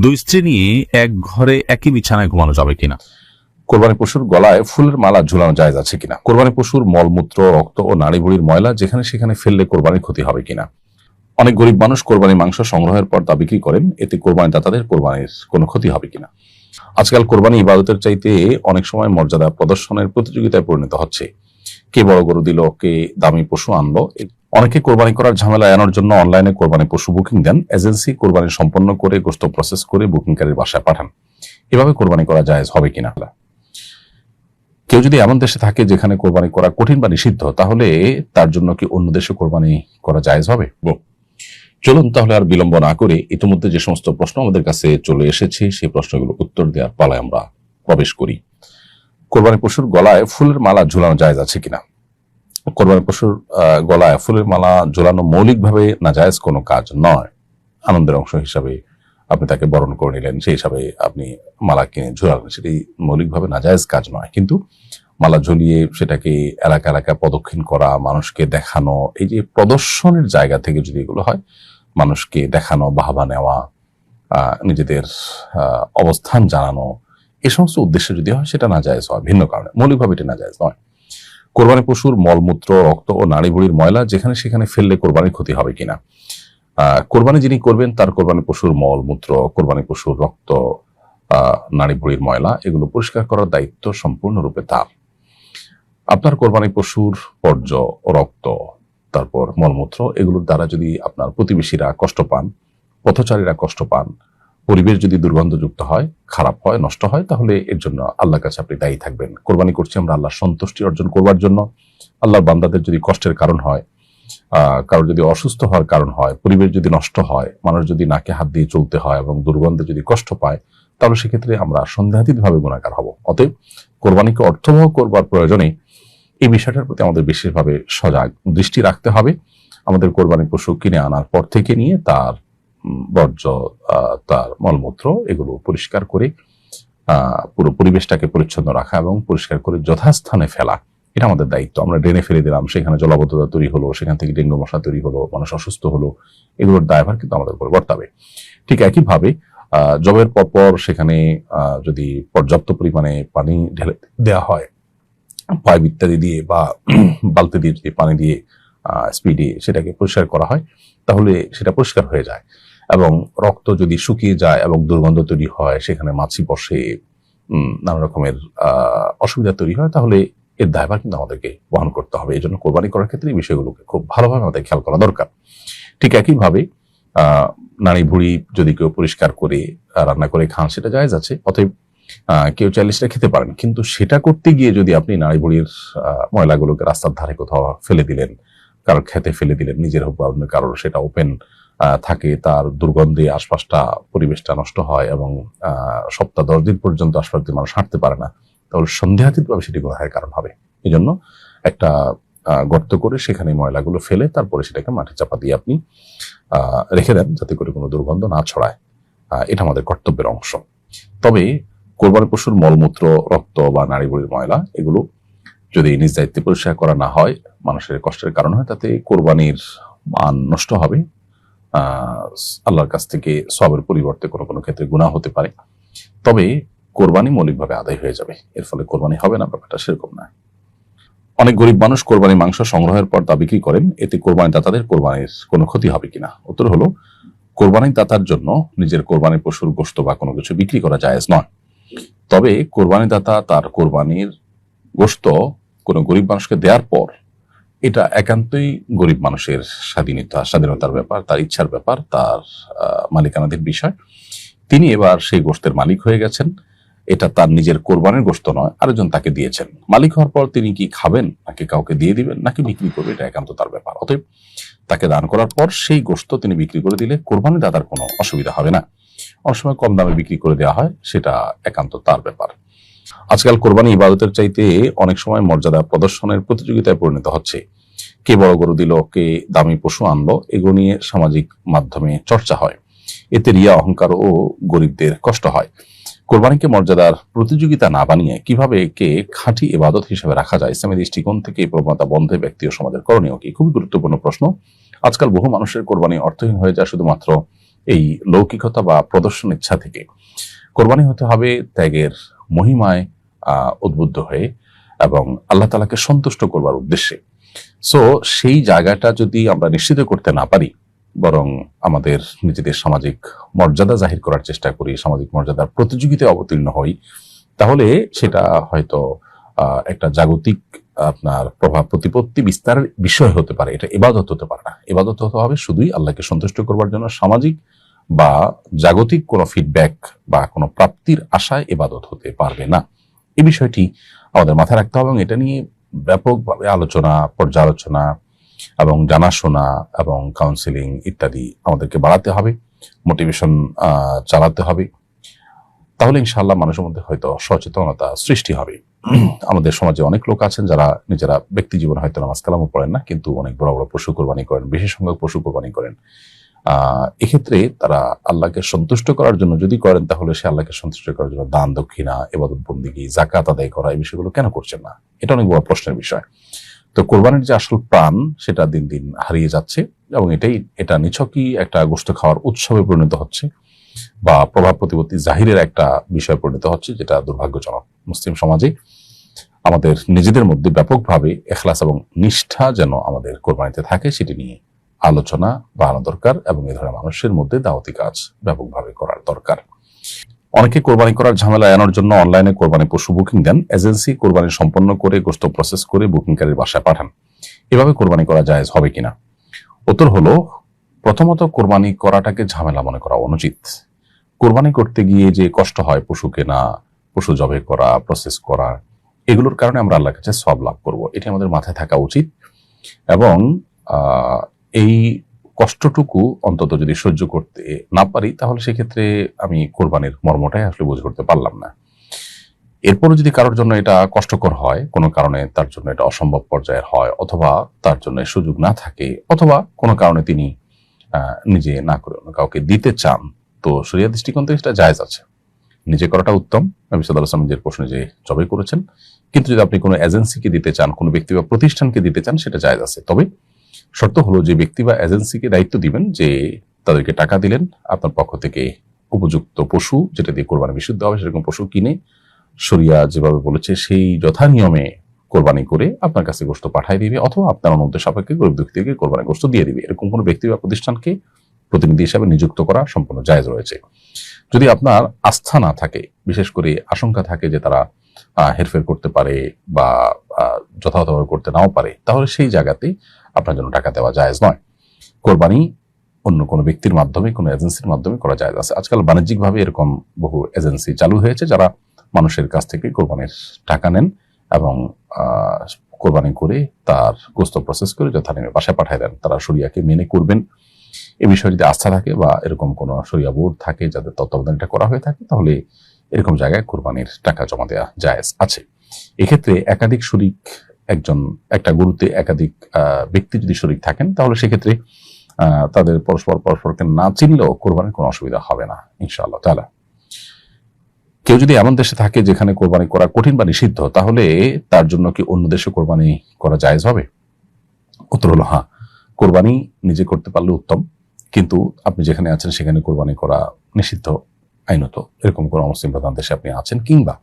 দুই স্ত্রী নিয়ে এক ঘরে একই বিছানায় ঘুমানো যাবে কিনা? কোরবানি পশুর গলায় ফুলের মালা ঝুলানো জায়েজ আছে কিনা? কোরবানি পশুর মলমূত্র, রক্ত ও নাড়ি ভুঁড়ির ময়লা যেখানে সেখানে ফেললে কোরবানির ক্ষতি হবে কিনা? অনেক গরিব মানুষ কোরবানি মাংস সংগ্রহের পর তা বিক্রি করেন, এতে কোরবানি দাতাদের কোরবানির কোনো ক্ষতি হবে কিনা? আজকাল কোরবানি ইবাদতের চাইতে অনেক সময় মর্যাদা প্রদর্শনের প্রতিযোগিতায় পরিণত হচ্ছে। কে বড় গরু দিল, কে দামি পশু আনলো। অনেকে কোরবানি করার ঝামেলা এড়ানোর জন্য অনলাইনে কোরবানি পশু বুকিং দেন। এজেন্সি কোরবানি সম্পন্ন করে গোশত প্রসেস করে বুকিংকারীর বাসায় পাঠান। এভাবে কোরবানি করা জায়েজ হবে কিনা? কেউ যদি এমন দেশে থাকে যেখানে কোরবানি করা কঠিন বা নিষিদ্ধ, তাহলে তার জন্য কি অন্য দেশে কোরবানি করা জায়েজ হবে? চলুন তাহলে আর বিলম্ব না করে ইতিমধ্যে যে সমস্ত প্রশ্ন আমাদের কাছে চলে এসেছে সেই প্রশ্নগুলো উত্তর দেওয়ার পালায় আমরা প্রবেশ করি। কোরবানি পশুর গলায় ফুলের মালা ঝুলানো জায়েজ আছে কিনা? কোরবানি পশুর গলায় ফুলের মালা ঝুলানো মৌলিকভাবে নাজায়েজ কোনো কাজ নয়। আনন্দের অংশ হিসাবে আপনি তাকে বরণ করে নিলেন, সেই হিসাবে আপনি মালা কিনে ঝুলালেন, সেটি মৌলিকভাবে নাজায়েজ কাজ নয়। কিন্তু মালা ঝুলিয়ে সেটাকে এলাকা এলাকা প্রদক্ষিণ করা, মানুষকে দেখানো, এই যে প্রদর্শনের জায়গা থেকে যদি এগুলো হয়, মানুষকে দেখানো, বাহবা নেওয়া, নিজেদের অবস্থান জানানো, এই সমস্ত উদ্দেশ্যে যদি হয় সেটা নাজায়েজ হয় ভিন্ন কারণে, মৌলিকভাবে এটা নাজায়েজ নয়। কোরবানি পশুর মলমূত্র, রক্ত ও নাড়ি ভুঁড়ির ময়লা যেখানে সেখানে ফেললে কোরবানির ক্ষতি হবে কিনা? কোরবানি যিনি করবেন তার কোরবানি পশুর মলমূত্র, কোরবানি পশুর রক্ত, নাড়ি ভুঁড়ির ময়লা এগুলো পরিষ্কার করার দায়িত্ব সম্পূর্ণরূপে তার। আপনার কোরবানি পশুর বর্জ্য, রক্ত, তারপর মলমূত্র এগুলোর দ্বারা যদি আপনার প্রতিবেশীরা কষ্ট পান, পথচারীরা কষ্ট পান, পরিবেশ যদি দুর্গন্ধযুক্ত হয়, খারাপ হয়, নষ্ট হয়, তাহলে এর জন্য আল্লাহর কাছে আপনি দায়ী থাকবেন। কোরবানি করছি আমরা আল্লাহর সন্তুষ্টি অর্জন করবার জন্য। আল্লাহর বান্দাদের যদি কষ্টের কারণ হয়, কারোর যদি অসুস্থ হওয়ার কারণ হয়, পরিবেশ যদি নষ্ট হয়, মানুষ যদি নাকে হাত দিয়ে চলতে হয় এবং দুর্গন্ধে যদি কষ্ট পায়, তাহলে সেক্ষেত্রে আমরা সন্দেহাতীতভাবে গুনাহগার হব। অতএব কোরবানিকে অর্থবহ করবার প্রয়োজনে এই বিষয়টার প্রতি আমাদের বিশেষভাবে সজাগ দৃষ্টি রাখতে হবে। আমাদের কোরবানি পশু কিনে আনার পর থেকে নিয়ে তার বর্জ্য, তার মলমূত্র এগুলো পরিষ্কার করে পুরো পরিবেশটাকে পরিচ্ছন্ন রাখা এবং পরিষ্কার করে যথাস্থানে ফেলা, এটা আমাদের দায়িত্ব। আমরা ড্রেনে ফেলে দিলাম, সেখানে জলাবদ্ধতা তৈরি হলো, সেখান থেকে ডেঙ্গু মশা তৈরি হলো, মানুষ অসুস্থ হলো, এগুলোর দায়ভার কিন্তু আমাদের উপর বর্তাবে। ঠিক একইভাবে জবের পরপর সেখানে যদি পর্যাপ্ত পরিমাণে পানি ঢেলে দেওয়া হয়, পাইপ ইত্যাদি দিয়ে বা বালতি দিয়ে যদি পানি দিয়ে স্পিডে সেটাকে পরিষ্কার করা হয়, তাহলে সেটা পরিষ্কার হয়ে যায়। এবং রক্ত যদি শুকিয়ে যায় এবং দুর্গন্ধ তৈরি হয়, সেখানে মাছি বসে, নানা রকমের অসুবিধা তৈরি হয়, তাহলে এর দায়ভার কিন্তু আমাদেরকে বহন করতে হবে। এই জন্য কোরবানি করার ক্ষেত্রে এই বিষয়গুলোকে খুব ভালোভাবে আমাদের খেয়াল করা দরকার। ঠিক একইভাবে নাড়ি ভুঁড়ি যদি কেউ পরিষ্কার করে রান্না করে খান, সেটা জায়েজ আছে। অতএব কেউ চাইলে সেটা খেতে পারেন, কিন্তু সেটা করতে গিয়ে যদি আপনি নাড়ি ভুঁড়ির ময়লাগুলোকে রাস্তার ধারে কোথাও ফেলে দিলেন, কারোর খেতে ফেলে দিলেন, নিজের হোক বা অন্য কারোর, সেটা ওপেন থাকে, তার দুর্গন্ধে আশপাশটা, পরিবেশটা নষ্ট হয় এবং সপ্তাহ 10 দিন পর্যন্ত আশপাশ দিয়ে মানুষ হাঁটতে পারে না, তাহলে সন্দেহাতীতভাবে সেটি গুনাহের কারণ হবে। এই জন্য একটা গর্ত করে সেখানে ময়লাগুলো ফেলে তারপরে সেটাকে মাটি চাপা দিয়ে আপনি রেখে দেন, যাতে করে কোনো দুর্গন্ধ না ছড়ায়। এটা আমাদের কর্তব্যের অংশ। তবে কোরবানি পশুর মলমূত্র, রক্ত বা নাড়ি ভুঁড়ির ময়লা এগুলো যদি নিজ দায়িত্বে পরিষ্কার করা না হয়, মানুষের কষ্টের কারণ হয়, তাতে কোরবানির মান নষ্ট হবে। আল্লাহর কাছ থেকে সওয়াবের পরিবর্তে কোনো কোনো ক্ষেত্রে গুনাহ হতে পারে। তবে কোরবানি মৌলিকভাবে আদায় হয়ে যাবে, এর ফলে কোরবানি হবে না, ব্যাপারটা সেরকম না। অনেক গরিব মানুষ কোরবানি মাংস সংগ্রহের পর তা বিক্রি করেন, এতে কোরবানি দাতাদের কোরবানির কোনো ক্ষতি হবে কিনা? উত্তর হলো, কোরবানি দাতার জন্য নিজের কোরবানি পশুর গোশত বা কোনো কিছু বিক্রি করা জায়েজ নয়। তবে কোরবানি দাতা তার কোরবানির গোশত কোনো গরিব মানুষকে দেওয়ার পর এটা একান্তই গরিব মানুষের স্বাধীনতার ব্যাপার, তার ইচ্ছার ব্যাপার, তার মালিকানাধীন বিষয়। তিনি এবার সেই গোশতের মালিক হয়ে গেছেন। এটা তার নিজের কোরবানির গোশত নয়, আরেকজন তাকে দিয়েছেন। মালিক হওয়ার পর তিনি কি খাবেন, নাকি কাউকে দিয়ে দিবেন, নাকি বিক্রি করবে, এটা একান্ত তার ব্যাপার। অতএব তাকে দান করার পর সেই গোশত তিনি বিক্রি করে দিলে কোরবানি দাতার কোনো অসুবিধা হবে না। অনেক সময় কম দামে বিক্রি করে দেওয়া হয়, সেটা একান্ত তার ব্যাপার। আজকাল কোরবানি ইবাদতের চাইতে অনেক সময় মর্যাদা প্রদর্শনের প্রতিযোগিতায় পরিণত হচ্ছে। কে বড় গরু দিল, কে দামি পশু আনলো, এগুলো নিয়ে সামাজিক মাধ্যমে চর্চা হয়। এতে রিয়া, অহংকার ও গরিবদের কষ্ট হয়। কোরবানিকে মর্যাদার প্রতিযোগিতা না বানিয়ে কিভাবে একে খাঁটি ইবাদত হিসেবে রাখা যায়, ইসলামী দৃষ্টিকোণ থেকে এই প্রবণতা বন্ধে ব্যক্তি ও সমাজের করণীয় কি? খুবই গুরুত্বপূর্ণ প্রশ্ন। আজকাল বহু মানুষের কোরবানি অর্থহীন হয়ে যায় শুধুমাত্র এই লৌকিকতা বা প্রদর্শন ইচ্ছা থেকে। কোরবানি হতে হবে ত্যাগের মহিমায় উদ্বুদ্ধ হয়ে এবং আল্লাহ তাআলাকে সন্তুষ্ট করবার উদ্দেশ্যে। সো সেই জায়গাটা যদি আমরা নিশ্চিত করতে না পারি, বরং আমাদের নিজেদের সামাজিক মর্যাদা জাহির করার চেষ্টা করি, সামাজিক মর্যাদার প্রতিযোগিতায় অবতীর্ণ হই, তাহলে সেটা হয়তো একটা জাগতিক আপনার প্রভাব প্রতিপত্তি বিস্তারের বিষয় হতে পারে। এটা ইবাদত হতে পারে না। ইবাদত হতে হবে শুধুই আল্লাহকে সন্তুষ্ট করবার জন্য। সামাজিক বা জাগতিক কোনো ফিডব্যাক বা কোনো প্রাপ্তির আশায় ইবাদত হতে পারবে না। এই বিষয়টি আমাদের মাথায় রাখতে হবে এবং এটা নিয়ে ব্যাপকভাবে আলোচনা, পর্যালোচনা এবং জানাশোনা এবং কাউন্সিলিং ইত্যাদি আমাদেরকে বাড়াতে হবে, মোটিভেশন চালাতে হবে। তাহলে ইনশাআল্লাহ মানুষের মধ্যে হয়তো সচেতনতা সৃষ্টি হবে। আমাদের সমাজে অনেক লোক আছেন যারা নিজেরা ব্যক্তি জীবনে হয়তো নামাজ কালামও পড়েন না, কিন্তু অনেক বড় বড় পশু কোরবানি করেন, বেশি সংখ্যক পশু কোরবানি করেন। এক্ষেত্রে তারা আল্লাহকে সন্তুষ্ট করার জন্য যদি করেন, তাহলে সে আল্লাহকে সন্তুষ্ট করার জন্য দান, দক্ষিণা, ইবাদত বন্দেগী, যাকাত আদায় করা, এই বিষয়গুলো কেন করছেন না? এটা অনেক বড় প্রশ্নের বিষয়। তো কোরবানির যে আসল প্রাণ সেটা দিন দিন হারিয়ে যাচ্ছে এবং এটা নিছকই একটা গোশত খাওয়ার উৎসবে পরিণত হচ্ছে বা প্রভাব প্রতিপত্তি জাহিরের একটা বিষয় পরিণত হচ্ছে, যেটা দুর্ভাগ্যজনক। মুসলিম সমাজে আমাদের নিজেদের মধ্যে ব্যাপকভাবে ইখলাস এবং নিষ্ঠা যেন আমাদের কোরবানিতে থাকে, সেটি নিয়ে আলোচনা বাড়ানো দরকার এবং এই ধরনের মানুষের মধ্যে দাওয়াতি কাজ ব্যাপকভাবে করার দরকার। অনেকে কোরবানি করার ঝামেলা এড়ানোর জন্য অনলাইনে কোরবানি পশু বুকিং দেন। এজেন্সি কোরবানি সম্পন্ন করে গোশত প্রসেস করে বুকিংকারীর বাসায় পাঠান। এভাবে কোরবানি করা জায়েজ হবে কিনা? উত্তর হলো, প্রথমত কোরবানি করাটাকে ঝামেলা মনে করা অনুচিত। কোরবানি করতে গিয়ে যে কষ্ট হয়, পশু কেনা, পশু জবাই করা, প্রসেস করা, এগুলোর কারণে আমরা আল্লাহর কাছে সওয়াব লাভ করব, এটি আমাদের মাথায় থাকা উচিত। এবং এই কষ্টটুকু অন্তত যদি সহ্য করতে না পারি, তাহলে সেক্ষেত্রে আমি কোরবানির মর্মটাই আসলে বুঝে করতে পারলাম না। এরপরও যদি কারোর জন্য এটা কষ্টকর হয়, কোনো কারণে তার জন্য এটা অসম্ভব পর্যায়ের হয়, অথবা তার জন্য সুযোগ না থাকে, অথবা কোনো কারণে তিনি নিজে না করে অন্য কাউকে দিতে চান, তো শরিয়ার দৃষ্টিকোণ থেকে সেটা জায়েজ আছে। নিজে করাটা উত্তম। নবী সাল্লাল্লাহু আলাইহি ওয়াসাল্লাম নিজের প্রশ্নে যে জবাই করেছেন। কিন্তু যদি আপনি কোনো এজেন্সিকে দিতে চান, কোনো ব্যক্তি বা প্রতিষ্ঠানকে দিতে চান, সেটা জায়েজ আছে। তবে শর্ত হলো, যে ব্যক্তি বা এজেন্সিকে দায়িত্ব দিবেন, যে তাদেরকে টাকা দিলেন, আপনার পক্ষ থেকে উপযুক্ত পশু যেটা দিয়ে কোরবানি বিশুদ্ধ হবে সেরকম পশু কিনে শরিয়া যেভাবে বলেছে সেই যথা নিয়মে কোরবানি করে আপনার কাছে গোশত পাঠিয়ে দিবে, অথবা আপনার অনুমতি সাপেক্ষে গরিব দুঃখীদেরকে কোরবানি গোশত দিয়ে দিবে। এরকম কোনো ব্যক্তি বা প্রতিষ্ঠানকে প্রতিনিধি হিসাবে নিযুক্ত করা সম্পূর্ণ জায়েজ রয়েছে। যদি আপনার আস্থা না থাকে, বিশেষ করে আশঙ্কা থাকে যে তারা হেরফের করতে পারে বা যথাযথভাবে করতে নাও পারে, তাহলে সেই জায়গাতে আপনার জন্য টাকা দেওয়া জায়েজ নয়। কোরবানি অন্য কোনো ব্যক্তির মাধ্যমে, কোনো এজেন্সির মাধ্যমে করা জায়েজ আছে। আজকাল বাণিজ্যিকভাবে এরকম বহু এজেন্সি চালু হয়েছে যারা মানুষের কাছ থেকে কোরবানির টাকা নেন এবং কোরবানি করে তার গোশত প্রসেস করে যথানিয়মে বাসায় পাঠিয়ে দেন। তারা শরিয়াকে মেনে করবেন, এ বিষয়ে যদি আস্থা থাকে বা এরকম কোনো শরিয়া বোর্ড থাকে যাদের তত্ত্বাবধানে এটা করা হয়ে থাকে, তাহলে এরকম জায়গায় কোরবানির টাকা জমা দেওয়া জায়েজ আছে। এক্ষেত্রে একাধিক শরিক, একটা গরুতে একাধিক ব্যক্তি যদি শরিক থাকেন, তাহলে সেক্ষেত্রে তাদের পরস্পরকে না চিনলেও কোরবানির কোনো অসুবিধা হবে না ইনশাআল্লাহ তাআলা। কেউ যদি এমন দেশে থাকে যেখানে কোরবানি করা কঠিন বা নিষিদ্ধ, তাহলে তার জন্য কি অন্য দেশে কোরবানি করা জায়েজ হবে? উত্তর হলো হ্যাঁ, কোরবানি নিজে করতে পারলে উত্তম, কিন্তু আপনি যেখানে আছেন সেখানে কোরবানি করা নিষিদ্ধ আইনত, এরকম কোনো মুসলিম প্রধান দেশে আপনি আছেন, কিংবা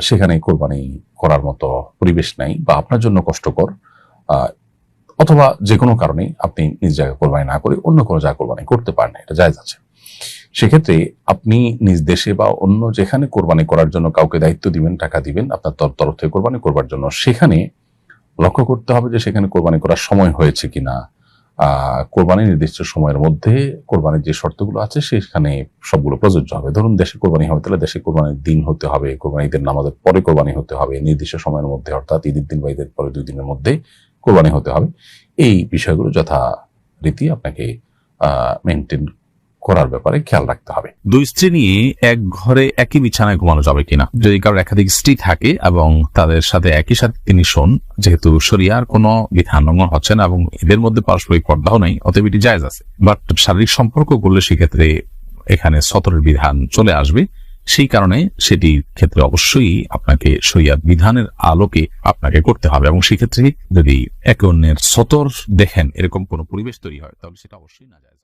সেখানে কোরবানি করার মতো পরিবেশ নাই বা আপনার জন্য কষ্টকর, অথবা যে কোনো কারণে আপনি নিজ জায়গায় কোরবানি না করে অন্য কোনো জায়গায় কোরবানি করতে পারেন, এটা জায়েজ আছে। সেক্ষেত্রে আপনি নিজ দেশে বা অন্য যেখানে কোরবানি করার জন্য কাউকে দায়িত্ব দিবেন, টাকা দিবেন আপনার তরফ থেকে কোরবানি করবার জন্য, সেখানে লক্ষ্য করতে হবে যে সেখানে কোরবানি করার সময় হয়েছে কিনা, কোরবানির নির্দিষ্ট সময়ের মধ্যে কোরবানির যে শর্তগুলো আছে সেখানে সবগুলো প্রযোজ্য হবে। ধরুন দেশে কোরবানি হবে, তাহলে দেশে কোরবানির দিন হতে হবে, কোরবানি ঈদের নামাজের পরে কোরবানি হতে হবে, নির্দিষ্ট সময়ের মধ্যে, অর্থাৎ ঈদের দিন বা ঈদের পরে 2 দিনের মধ্যে কোরবানি হতে হবে। এই বিষয়গুলো যথারীতি আপনাকে মেনটেন করার ব্যাপারে খেয়াল রাখতে হবে। 2 স্ত্রী নিয়ে এক ঘরে একই বিছানায় ঘুমানো যাবে কিনা? যদি কারোর একাধিক স্ত্রী থাকে এবং তাদের সাথে একই সাথে তিনি শোন, যেহেতু শরিয়ার কোনো বিধান লঙ্ঘন হচ্ছে না এবং এদের মধ্যে পারস্পরিক পর্দাও নাই, অতএব এটি জায়েজ আছে। বাট শারীরিক সম্পর্ক করলে সেক্ষেত্রে এখানে সতরের বিধান চলে আসবে। সেই কারণে সেটির ক্ষেত্রে অবশ্যই আপনাকে শরিয়ার বিধানের আলোকে আপনাকে করতে হবে, এবং সেক্ষেত্রে যদি একে অন্যের সতর দেখেন এরকম কোনো পরিবেশ তৈরি হয়, তাহলে সেটা অবশ্যই না জায়েজ।